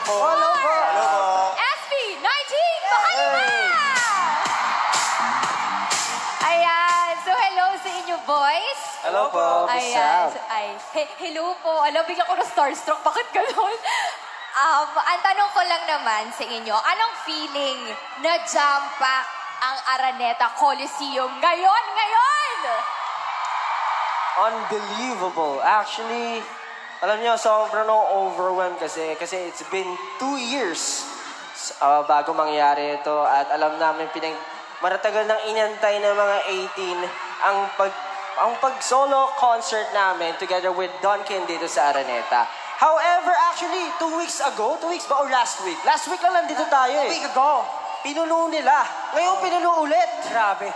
po. Hello po. Hello po. SB19, mahal na! Ayan, so hello sa inyo, boys. Hello po. Ayan, hello po. Alam, bigla ko na starstruck. Bakit gano'n? Ang tanong ko lang naman sa inyo, anong feeling na jam pack ang Araneta Coliseum ngayon? Unbelievable. Actually, alam niyo, sobrang overwhelmed kasi it's been 2 years bago mangyari ito at alam namin maratagal nang inantay ng mga 18 ang pag-solo concert namin together with Duncan dito sa Araneta. However, actually, 2 weeks ba or last week? Last week lang nandito tayo eh. 2 weeks ago. Pinuno nila. Ngayon, pinuno ulit. Grabe.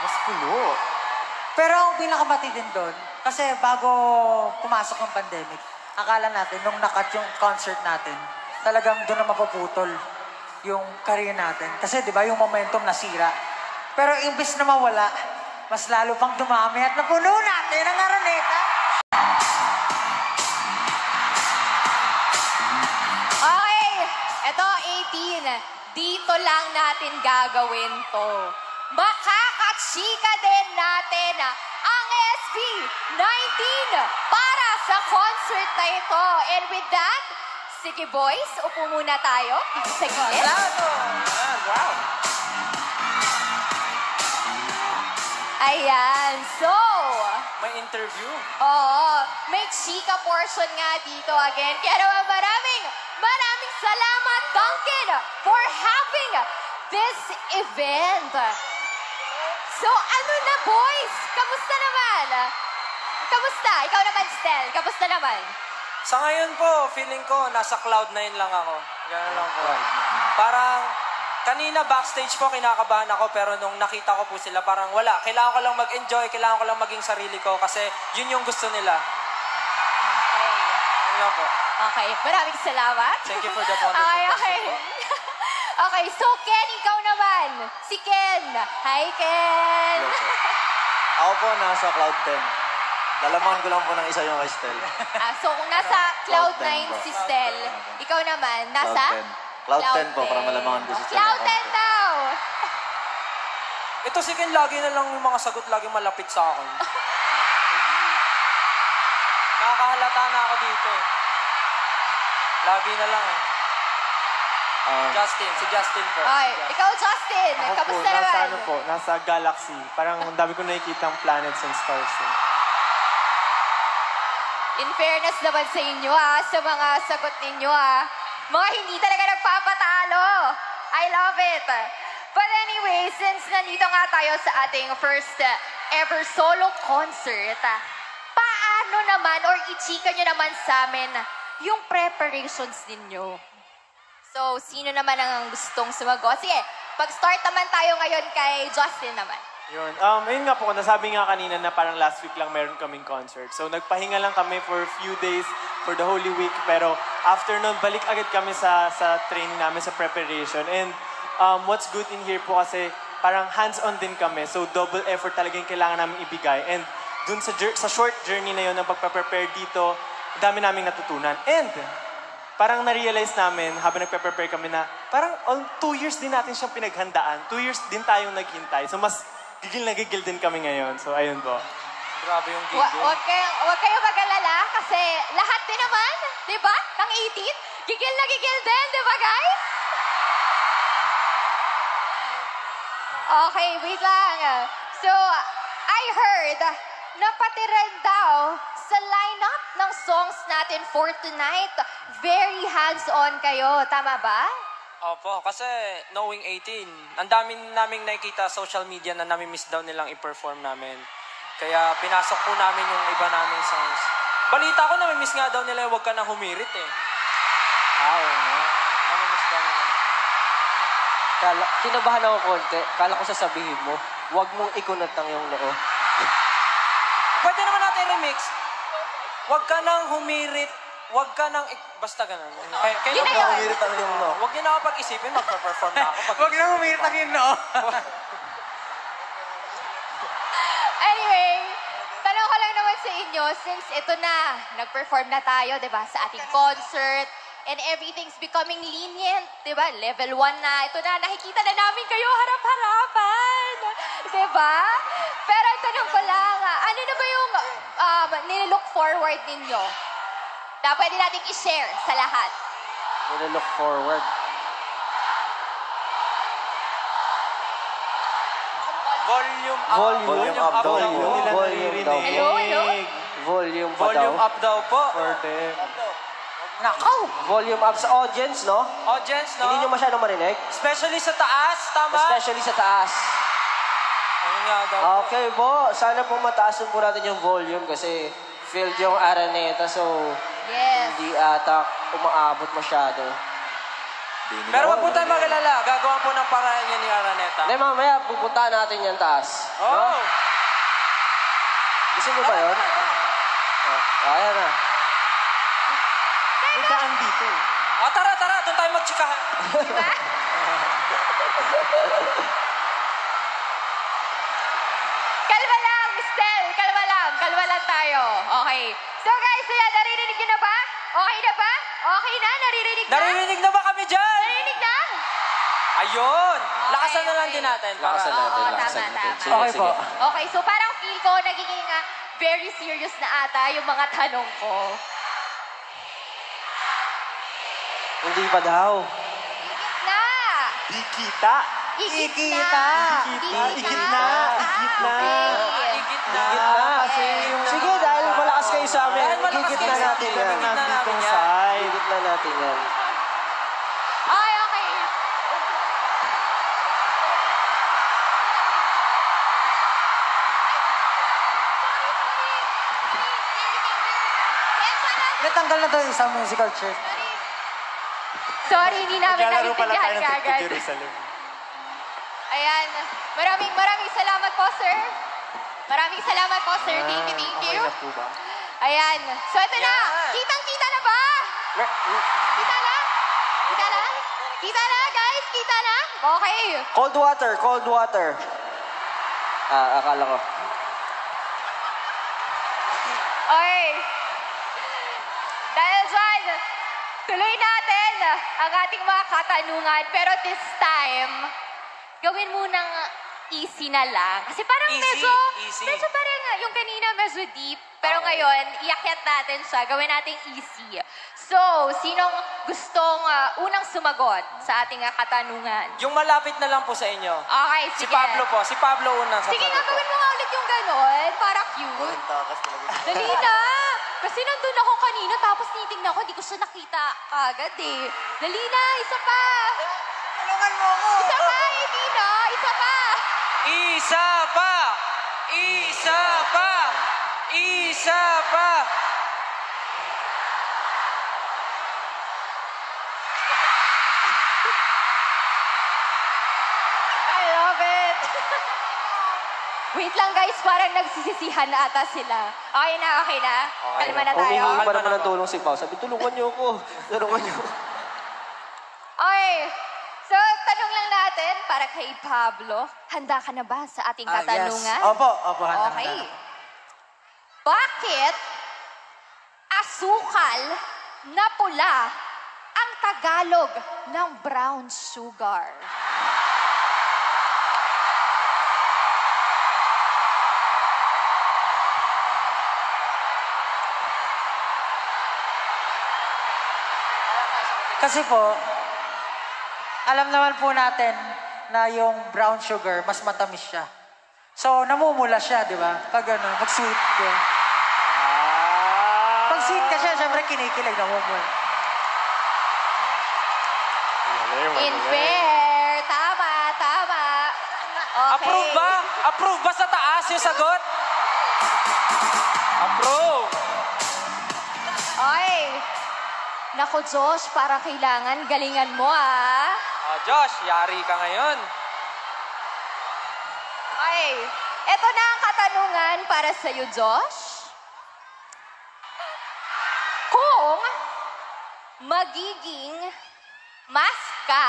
Mas puno. Pero ang pinakamatindin doon, kasi bago pumasok ng pandemic, akala natin, nung nakat yung concert natin, talagang doon na mapuputol yung career natin. Kasi di ba yung momentum nasira. Pero imbis na mawala, mas lalo pang dumami at napuno natin ang Araneta. Okay, eto 18. Dito lang natin gagawin to. Makakachika din natin ang SB19 para sa concert na ito. And with that, sige boys, upo muna tayo. Sige. Wow. Ayan, so... May interview. Oo, may chika portion nga dito again. Kaya naman maraming salamat, Duncan, for having this event. So, ano na, boys? Kamusta naman? Kamusta? Ikaw naman, Stel. Kamusta naman? Sa ngayon po, feeling ko, nasa cloud 9 lang ako. Ganun lang po. Parang, kanina backstage po, kinakabahan ako, pero nung nakita ko po sila, parang wala. Kailangan ko lang mag-enjoy, kailangan ko lang maging sarili ko, kasi yun yung gusto nila. Okay. Yun lang po. Okay, maraming salamat. Thank you for the wonderful Okay. question po. Okay, so Ken, ikaw naman. Si Ken. Hi, Ken. Ako po, nasa Cloud 10. Lalaman ko lang po ng isa yung kay Stel. So kung nasa Cloud 9 Cloud 10 po. si Stel, ikaw naman, nasa? Cloud 10 po, para malamangan ko si Stel. Cloud 10 daw. Ito si Ken, lagi na lang yung mga sagot, lagi malapit sa akin. Nakakahalata na ako dito eh. Lagi na lang eh. Si Justin po. Okay, ikaw Justin, kamusta naman? Nasa galaxy. Parang ang dami ko nakikita ang planets and stars. In fairness naman sa inyo sa mga sagot ninyo mga hindi talaga nagpapatalo. I love it. But anyway, since nandito nga tayo sa ating first ever solo concert, paano naman or ichika nyo naman sa amin yung preparations ninyo? So, sino naman ang gustong sumagot? Sige, pag-start naman tayo ngayon kay Justin naman. Yun. Ayun nga po, nasabi nga kanina na parang last week lang meron kaming concert. So, nagpahinga lang kami for a few days for the Holy Week. Pero after nun, balik agad kami sa training namin, sa preparation. And what's good in here po kasi parang hands-on din kami. So, double effort talaga yung kailangan namin ibigay. And dun sa short journey na yun ng pagpa-prepare dito, dami naming natutunan. And parang na-realize namin habang nagpe-prepare kami na parang 2 years din natin siyang pinaghandaan. 2 years din tayong naghintay. So mas gigil na gigil din kami ngayon. So ayun po. Grabe yung gigil. Huwag kayo mag-alala kasi lahat din naman, di ba? Ng 18, gigil na gigil din, di ba guys? Okay, wait lang. So, I heard na pati rin daw sa lineup ng songs natin for tonight, very hands-on kayo. Tama ba? Opo, kasi knowing 18, ang dami naming nakikita social media na nami-miss daw nilang i-perform namin. Kaya pinasok po namin yung iba naming songs. Balita ko nami-miss nga daw nila yung Huwag Ka Nang Humirit eh. Nami-miss daw nila. Kinabahan ako konti. Kala ko sasabihin mo, huwag mong ikunat ang iyong noo. Pwede naman natin remix. Huwag ka nang humirit. Huwag ka nang... Basta ganun. Yun na yun. Humirit ang iyong noo. Huwag niyo na ako pag-isipin. Magpa-perform na ako. Huwag na humirit ang yun, no? Anyway, tanong ko lang naman sa inyo, since ito na, nag-perform na tayo, di ba, sa ating concert. and everything's becoming lenient, di ba? Level 1 na. Ito na, nakikita na namin kayo harap-harapan. Di ba? Pero tanong ko lang, ano na ba yung nilook forward ninyo? Na pwede nating i-share sa lahat. We'll look forward. Volume up. Volume up daw. daw. Hindi nila Volume daw. naririnig. Hello, hello? Volume pa daw. Volume up daw po. For them. Nakaw! Volume up sa audience, no? Audience, no? Hindi nyo masyadong marinig. Especially sa taas, tama? Especially sa taas. Ayun nga daw. Okay po, sana po mataasin po natin yung volume kasi filled yung Araneta so Yes. hindi ata umaabot masyado. Pero wag po tayo mag-alala. Gagawa po ng paraan yan ni Araneta. Hindi, mamaya pupuntahan natin yan taas. Oh! Gusto mo ba yun? Ayan na. May daan dito. Tara, tara. Doon tayo magtsikahan. Diba? Kalma lang, Stel. Kalma lang. Kalma lang tayo. Okay. So guys, ayan, naririnig nyo na ba? Okay na ba? Okay na? Naririnig na? Naririnig na ba kami dyan? Naririnig na? Ayun! Lakasan na lang okay. din natin. Lakasan para- natin, Oo, lakasan tama, natin. tama. Sige, Okay po. sige. Okay, so parang feel ko nagiging very serious na ata yung mga tanong ko. Hindi pa daw. Na! Di kita. Ikit Ikita. na! Ikit na. Ikit na. Okay. Igit na. Higit na. Kasi yung... Sige, dahil malakas kayo sa amin. Dahil malakas Higit kayo na sa natin amin. yan. Higit na namin Nanditong yan. side. Higit na natin yan. Ay, okay. Natanggal na daw yung isang musical chair. Sorry, hindi namin Maglalaro pala tayo naintindihan ng Trip to kagad. Jerusalem. Ayan. Maraming salamat po, sir. Maraming salamat po, sir. Thank you, thank you. Okay na po ba? Ayan. So, ito na. Yan. Kitang-kita na ba? Kita na? Kita na? Kita na, guys? Kita na? Okay. Cold water, cold water. Akala ko. Okay. Dahil dyan, tuloy natin ang ating mga katanungan. Pero this time, gawin munang easy na lang. Kasi parang Easy, easy. medyo parang yung kanina medyo deep. Pero ngayon, iakyat natin siya. Gawin nating easy. So, sinong gustong unang sumagot sa ating katanungan? Yung malapit na lang po sa inyo. Okay, Si sige. Pablo po. Si Pablo unang Sige nga, sasagot po. gawin mo nga ulit yung ganon. Para cute. Dali na. Kasi nandun ako kanina, tapos titignan ko, hindi ko siya nakita agad eh. Dali na, isa pa. Tulungan mo ako! Isa pa, hindi na. Isa pa. Isa pa! Isa pa! Isa pa! I love it. Wait lang guys, parang nagsisisihan na ata sila. Okay na, okay na. Kalma na tayo. Humingi pa Kalma naman na ng po. tulong si Pao. Sabi, tulungan niyo ako. Tulungan niyo. Okay. So, tanong lang natin para kay Pablo. Handa ka na ba sa ating katanungan? Yes. Opo, handa. Okay. Bakit asukal na pula ang Tagalog ng brown sugar? Kasi po, alam naman po natin na yung brown sugar, mas matamis siya. So, namumula siya, di ba? Pag ano, mag-sweet ka. Pag sweet ka siya, syempre kinikilig, namumula. In fair. Tama, tama. Okay. Approve ba? Approve ba sa taas yung sagot? Approve! Okay. Nako, Josh, para kailangan galingan mo, ah. Josh, yari ka ngayon. Okay. Ito na ang katanungan para sa iyo, Josh. Kung magiging mask ka,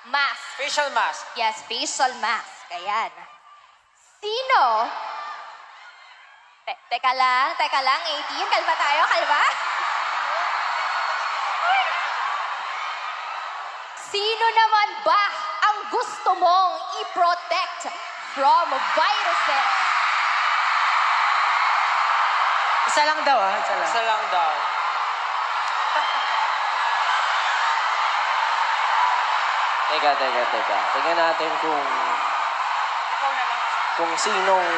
mask. Facial mask. Yes, facial mask. Ayan. Sino? Teka lang, 18. Kalma tayo, kalma. Sino naman ba ang gusto mong i-protect from viruses? Isa lang daw, Isa lang. Isa lang daw. Teka. Tingnan natin kung sinong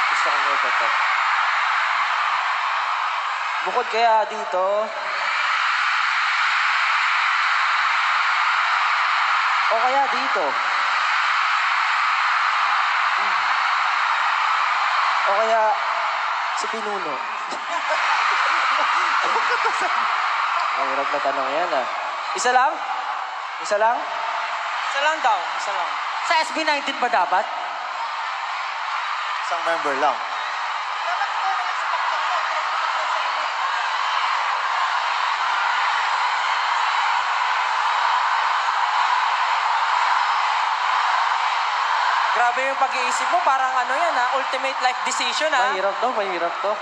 gusto kong i-protect. Bukod kaya dito, o kaya dito. O kaya si Pinuno. Ang hirap na tanong yan Isa lang? Isa lang daw. Isa lang. Sa SB19 ba dapat? Isang member lang. Grabe yung pag-iisip mo. Parang ano yan, ultimate life decision, Mahirap to. Mahirap to.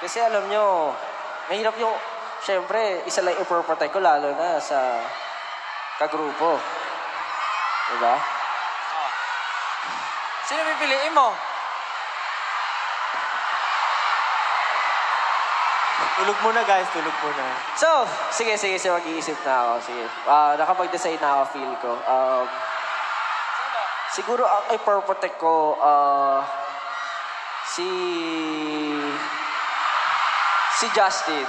Kasi alam nyo, mahirap yung, syempre, isa lang i-protect ko lalo na sa kagrupo. Diba? Sino pipiliin mo? Tulog muna guys, tulog muna. So, sige, mag-iisip na ako. Sige. Nakapag-decide na ako, feel ko. Siguro ang i-protect ko, si Justin.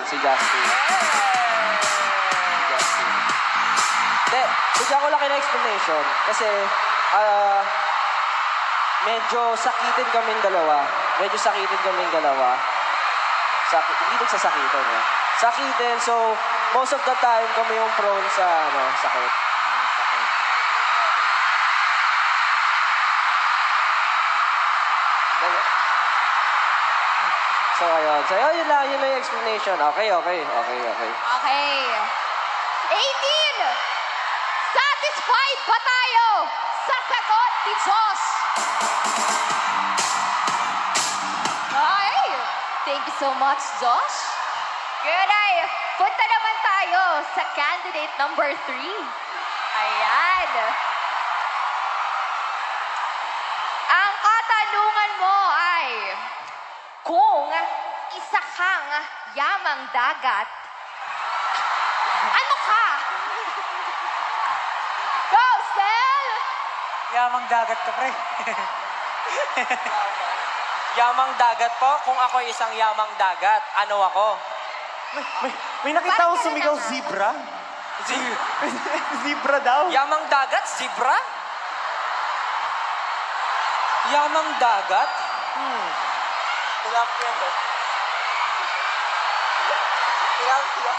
Hindi, bigyan ko lang kayo ng explanation. Kasi, medyo sakitin kaming dalawa. Hindi nagsasakitan Sakitin, so most of the time kami yung prone sa sakit. So ayun. Yun lang yung explanation. Okay. Okay. 18! Satisfied ba tayo sa sagot ni Josh? Okay. Thank you so much, Josh. Good ay. Punta naman tayo sa candidate number 3. Ayan. Ang katanungan mo ay, kung isa kang yamang dagat, ano ka? Go, Stel! Yamang dagat ka, pre. Yamang dagat po? Kung ako isang yamang dagat, ano ako? May nakita Parang akong sumigaw ganun na. zebra. Zebra daw. Yamang dagat? Zebra? Yamang dagat? Tilapia ba? Tilapia.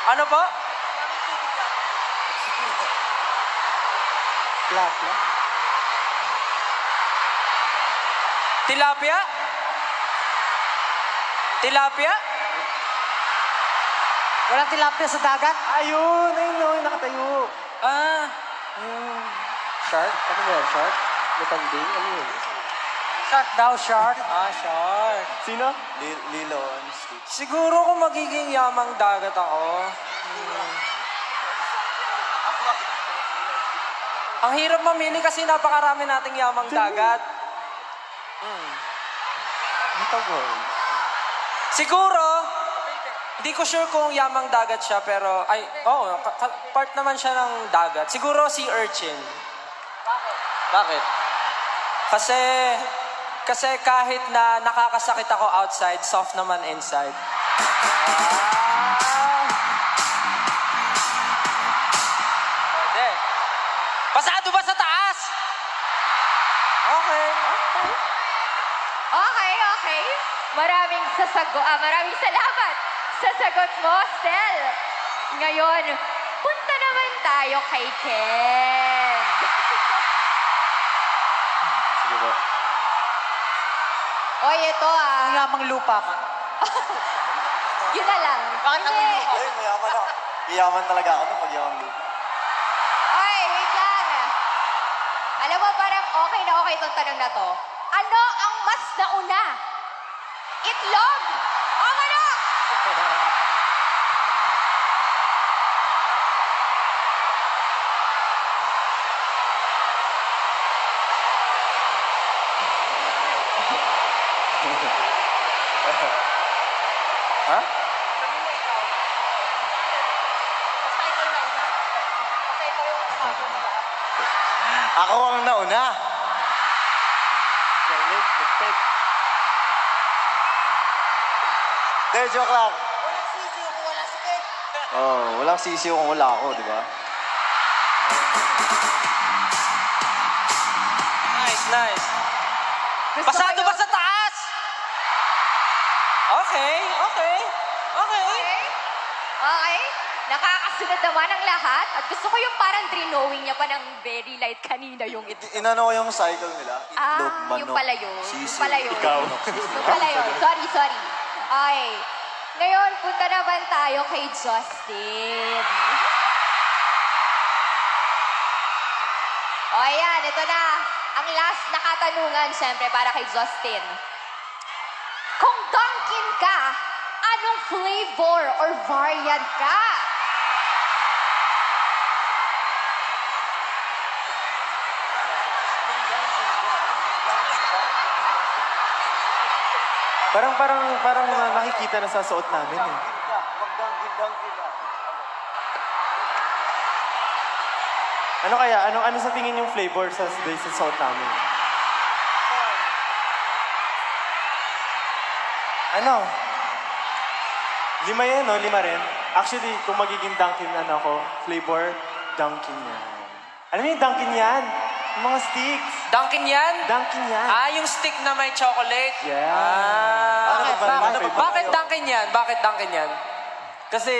Ano po? Tilapia? Tilapia? Walang tilapia sa dagat? Ayun, yung nakatayo. Ah, Shark? Ano yan? Shark? Matanding? Ano yun? Shark daw, shark. shark. Sino? Lilo and Stitch. Siguro kung magiging yamang dagat ako, ang hirap mamili kasi napakarami nating yamang dagat. Ang tawag. Siguro, hindi ko sure kung yamang dagat siya, pero, part naman siya ng dagat. Siguro sea urchin. Bakit? Kasi kahit na nakakasakit ako outside, soft naman inside. Pwede. Pasado ba sa taas? Okay. Okay. Maraming salamat sa sagot mo, Stel. Ngayon, punta naman tayo kay Ken. Sige po. Oy, ito Ang yamang lupa ka. Yun na lang. Bakit ang Hindi. lupa? Ay, mayaman ako. Iyaman talaga ako pag yamang lupa. Oy, wait lang. Alam mo, parang okay na okay itong tanong na to. Ano ang mas nauna itlog o manok? Ha? Ako ang nauna. Galing, perfect. De, joke lang. Walang sisiyo kung wala ako, di ba? Nice, nice. Gusto Pasado ko ba yung- sa taas? Okay, okay, okay. Okay? Okay? Nakakasunod naman ang lahat. At gusto ko yung parang drinowing niya pa ng very light kanina yung ito. Inano ko yung cycle nila. Itlog, manok, Yung pala yun. sisiyo. Yung pala yun. Ikaw. Yung pala yun. Sorry, sorry. Okay. Ngayon, punta naman tayo kay Justin. O, ayan. Ito na. Ang last na katanungan, syempre, para kay Justin. Kung Dunkin ka, anong flavor or variant ka? Parang nakikita na sa suot namin eh. Ano kaya? Ano sa tingin yung flavor sa suot namin? Ano? 5 yan, no? 5 rin. Actually, kung magiging Dunkin ako, flavor, Dunkin yan. Alam mo yung Dunkin yan? Yung mga sticks. Dunkin yan? Dunkin yan. Ah, yung stick na may chocolate? Yeah. Ah. Ano ba? Ano ba? Bakit Dunkin yan? Bakit Dunkin yan? Kasi,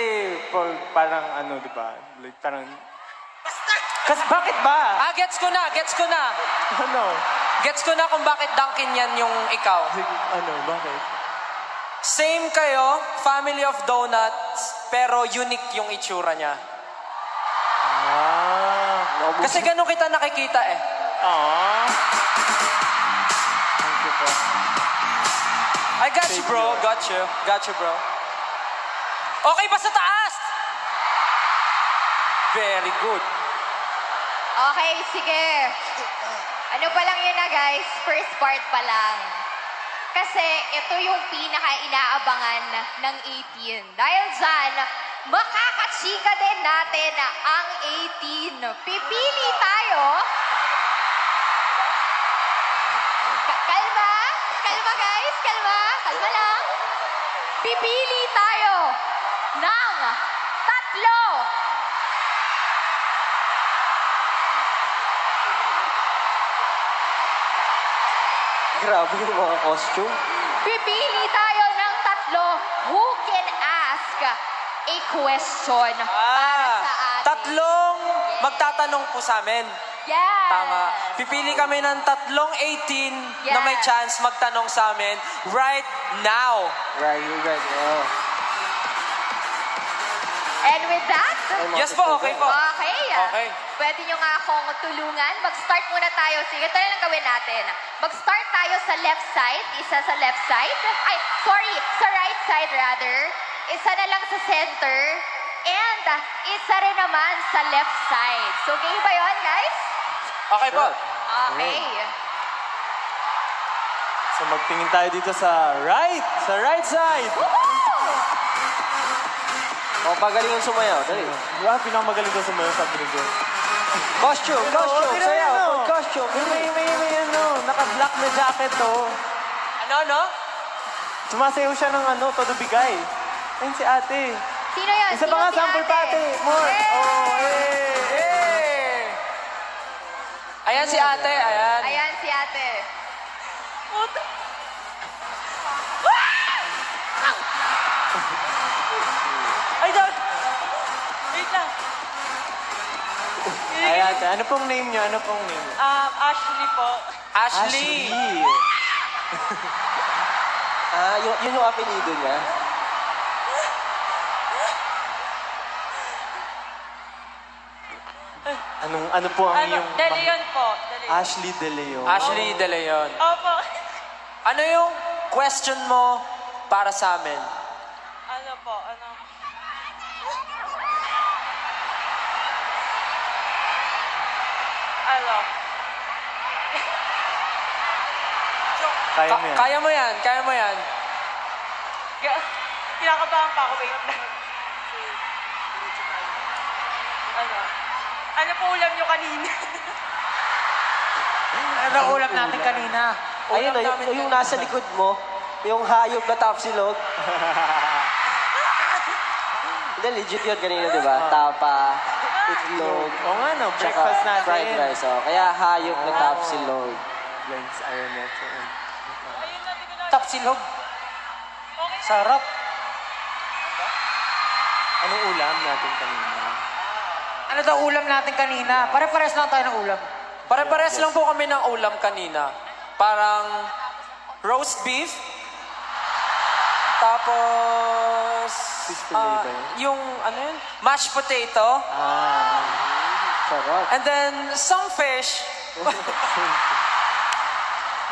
parang ano, di ba? Like, parang... Kasi bakit ba? Ah, gets ko na, gets ko na. Ano? Gets ko na kung bakit Dunkin yan yung ikaw. Ano? Bakit? Same kayo, family of donuts, pero unique yung itsura niya. Ah. Kasi ganun kita nakikita eh. Aww. Thank you po. I got you, bro. Got you. Got you, bro. Okay ba sa taas? Very good. Okay, sige. Ano pa lang yun na, guys? First part pa lang. Kasi ito yung pinaka-inaabangan ng 18. Dahil dyan, makakachika din natin ang 18. Pipili tayo. Kalma. Kalma, guys. Kalma. Kalma lang. Pipili tayo ng 3. Grabe yung mga costume. Pipili tayo ng 3 who can ask a question para sa atin. Tatlong magtatanong po sa amin. Yes. Tama. Pipili kami ng 18 na may Yes. chance magtanong sa amin right now. Right, right. Oh. And with that, Yes po, okay po. okay. Okay. Pwede nyo nga akong tulungan. Mag-start muna tayo. Sige, ito na lang gawin natin. Mag-start tayo sa left side. Isa sa left side. Ay, sorry. Sa right side rather. Isa na lang sa center. And isa rin naman sa left side. So, okay ba yun, guys? Okay po. Okay. So magtingin tayo dito sa right side. Woohoo! O, pagalingan sumayaw. Dali. Di ba? Pinakamagaling daw sumayaw sa ko. Costume, costume. Tira Sayaw. yan, oh. Costume. May ano, naka-black na jacket to. Ano? Sumasayaw siya ng ano, todo bigay. Ayun si ate. Sino yun? Isa Sino pa nga, si sample pa ate. More. Yay! Oh, eh. Ayan si ate, ayan. Ayan si ate. Ay, Dad! Wait lang. Ay ate, ano pong name niyo? Ano pong name? Ashley po. Ashley. Ah, yun yung apelido niya. Ano po ang iyong... De Leon po. De Leon. Ashley De Leon. Ashley De Leon. Opo. Ano yung question mo para sa amin? Ano po, ano? Ano? Kaya mo yan. Kaya mo yan, kaya mo yan. Kinakabahan pa ako, wait lang. Ano? Ano po ulam nyo kanina? Ano ang ulam natin kanina? Ayun na, yung nasa likod mo, yung hayop na tapsilog. Hindi, legit yun kanina, di ba? Tapa, itlog, Oo nga, no? tsaka Breakfast natin. fried rice. Oh. Kaya hayop na tapsilog. Lens, ayaw natin. Tapsilog. Sarap. Anong ulam natin kanina? Ano daw ulam natin kanina? Pare-pares lang tayo ng ulam. Pare-pares lang po kami ng ulam kanina. Parang roast beef. Tapos... Fish fillet ba yun? yung, ano yun? Mashed potato. Sarap. And then, some fish.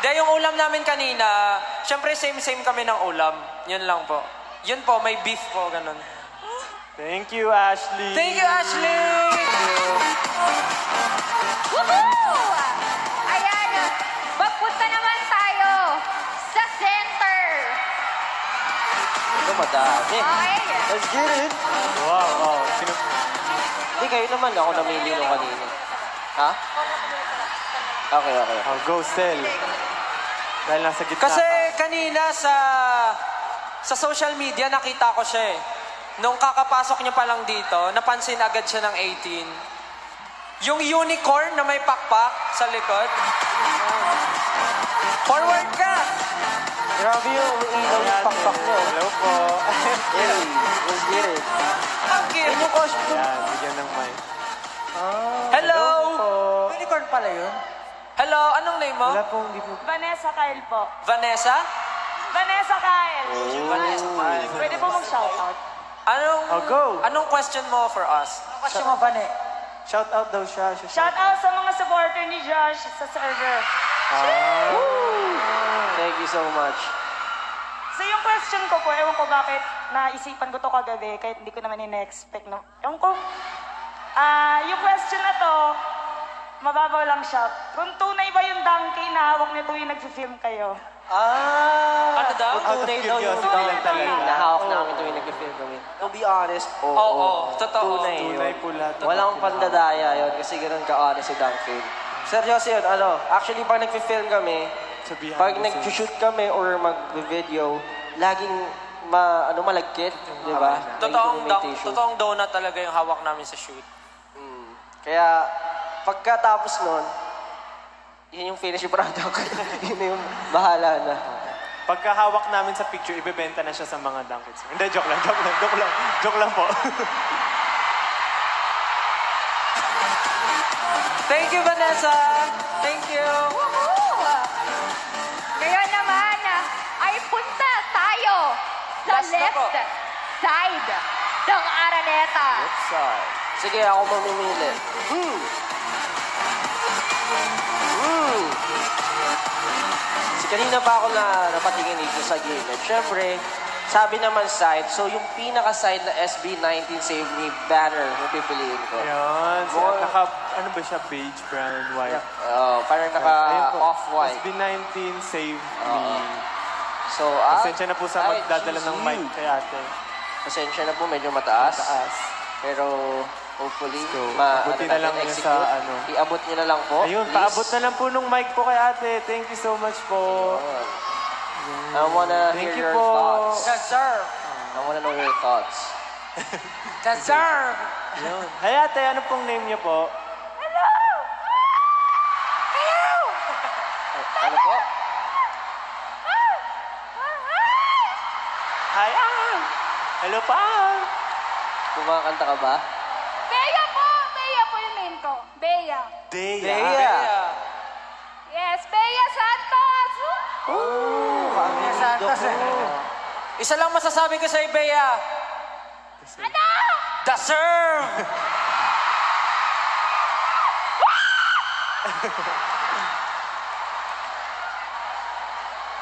Dahil yung ulam namin kanina, syempre same-same kami ng ulam. Yun lang po. Yun po, may beef po, ganun. Thank you, Ashley. Thank you, Ashley! Woohoo! Ayan, magpunta naman tayo sa center. Ito madami. Okay? Let's get it. Wow, wow. Hindi, kayo naman. Ako namili nung kanina. Ha? Okay, okay. Oh, go, Stel. Dahil nasa gitna Kasi ka. kanina sa social media nakita ko siya eh. Nung kakapasok niya pa lang dito, napansin agad siya ng 18. Yung unicorn na may pakpak sa likod. Forward ka! Grabe yung ilaw yung pakpak niya. Hello po. Hey, let's get it. Ang cute! Yun yung costume. Yan, bigyan ng mic. Hello! Po. Unicorn pala yun. Hello, anong name mo? Wala pong, hindi po. Vanessa Kyle po. Vanessa? Vanessa Kyle! Vanessa. Pwede po mag-shoutout. Oh, go. Anong question mo for us? Kasi mo ba ni? Shout out daw siya. Shoutout sa mga supporter ni Josh sa server. Thank you so much. So yung question ko po, ewan ko bakit naisipan ko to kagabi, kahit hindi ko naman in-expect. No? Ewan ko, yung question na to, mababaw lang siya. Kung tunay ba yung donkey na hawak niyo tuwing nag-film kayo? Ano daw? Tunay daw yung Curiosity lang talaga. nahawak namin tuwing nag-film kami. To be honest, Oo, totoo. Tunay Tunay yun. po lahat. Walang pandadaya yun kasi ganun ka-honest si Duncan. Seryoso yun, actually pag nag-film kami, So behind pag the scenes. nag-shoot kami or mag-video, laging malagkit, di ba? May documentation. Totoong donut talaga yung hawak namin sa shoot. Kaya, pagkatapos nun, yun yung finished product. Yun na yung bahala na. Pagkahawak namin sa picture, ibebenta na siya sa mga Dunkets. Hindi, joke lang po. Thank you, Vanessa! Thank you! Woohoo! Ngayon naman ay punta tayo sa Last na po. left side ng Araneta. Side. Sige, ako mamimili. Si kanina pa ako napatingin dito sa gilid. Siyempre, sabi naman side, so yung pinaka-side na SB19 Save Me banner, yung pipiliin ko. Ayan. More- Ano ba siya? Beige, brown, white. Parang Ayun po. naka-off-white. SB19, save me. So, Pasensya na po sa ay, magdadala ng she's mic you. kay ate. Pasensya na po, medyo mataas. Taas. Pero, hopefully, So, abutin na lang natin yun sa execute. ano. Iabot nyo na lang po. Ayun, please. paabot na lang po nung mic po kay ate. Thank you so much po. I wanna Thank hear you your po. thoughts. Deserve. I wanna know your thoughts. Deserve. Ayun. Hey ate, ano pong name niyo po? Ano po? Hi, hello pa. Kumakanta ka ba? Bea po! Bea po yung name ko. Bea. Dea. Bea. Yes, Bea Santos! Yes, Santos eh. Isa lang masasabi ko sa Bea. Ano? Deserve!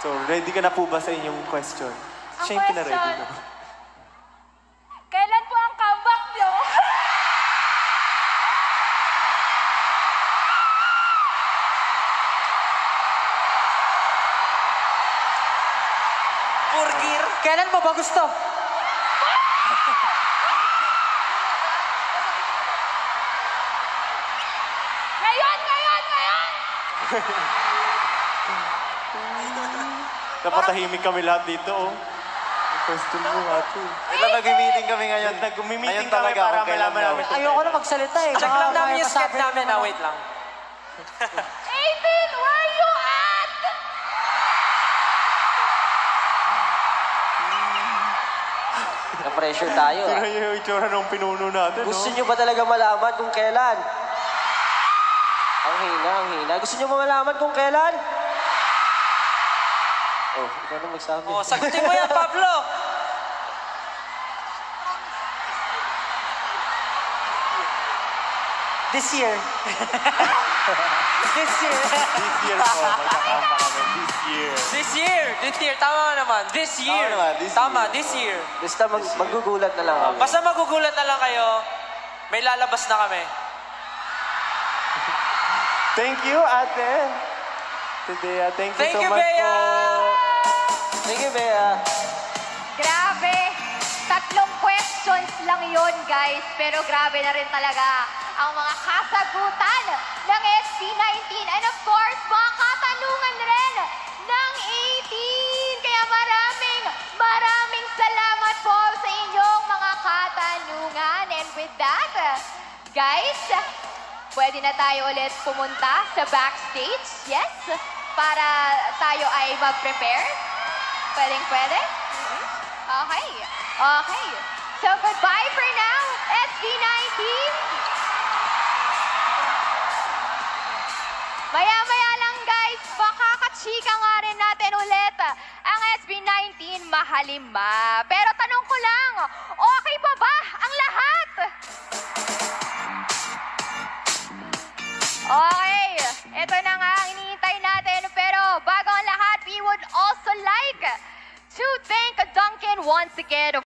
So, ready ka na po ba sa inyong question? Siya yung pinaready question, mo. kailan po ang comeback nyo? Burger. Kailan mo ba gusto? Ngayon! Napatahimik kami lahat dito, oh. Question mo, ate. Ito, nag-meeting kami ngayon. Nag-meeting Ngayon kami talaga para kung kailan malaman daw. namin. Ayoko na magsalita eh. Check Baka lang namin may yung sketch masabi namin na naman wait lang. 18, where you at? Na-pressure tayo. Tira Ah. niyo yung itsura ng pinuno natin, Gusto no? nyo ba talaga malaman kung kailan? Ang hina. Gusto nyo ba malaman kung kailan? Oh, ikaw na magsabi. Oh, sagutin mo yan, Pablo. This year. This year. This year po, magkakama kami. This year. This year. Tama naman. This year. naman, this Tama, year. this year. Basta magugulat na lang kami. Basta magugulat na lang kayo, may lalabas na kami. Thank you, ate. Bea, thank you Thank so you, much Bea. po. Thank you, Bea. Grabe. 3 questions lang yon guys. Pero grabe na rin talaga ang mga kasagutan ng SB19. And of course, mga katanungan rin ng 18. Kaya maraming salamat po sa inyong mga katanungan. And with that, guys, pwede na tayo ulit pumunta sa backstage. Yes? Para tayo ay mag-prepare. Pwede? Okay. So, goodbye for now, SB19. Maya-maya lang, guys. Makakachika nga rin natin ulit ang SB19 Mahalima. Pero tanong ko lang, okay pa ba ang lahat? Okay. Ito na nga ang iniintay natin. Pero bago ang lahat, we would also like to thank Duncan once again.